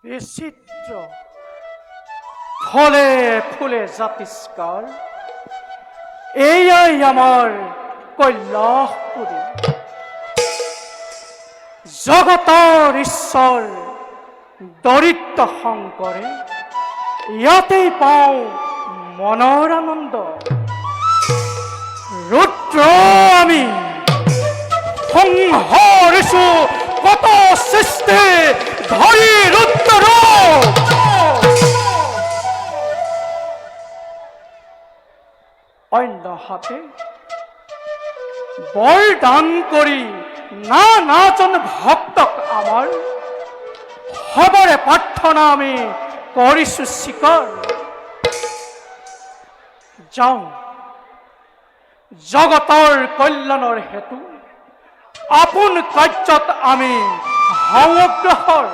বিচিত্ৰ ফলে ফুলে জাতিষ্কাৰ এইয়াই আমাৰ কৈলাসপুৰী জগতৰ ঈশ্বৰ দৰিদ্ৰ শংকৰে ইয়াতেই পাওঁ মনৰ আনন্দ ৰুদ্ৰ আমি সংহৰিছো কত সৃষ্টি ধৰি ৰুদ্ৰ অন্য হাতে বৰদান কৰি নানাজন ভক্তক আমাৰ সবৰে প্ৰাৰ্থনা আমি কৰিছো স্বীকাৰ যাওঁ জগতৰ কল্যাণৰ হেতু আপোন কাৰ্যত আমি হওঁ অগ্ৰসৰ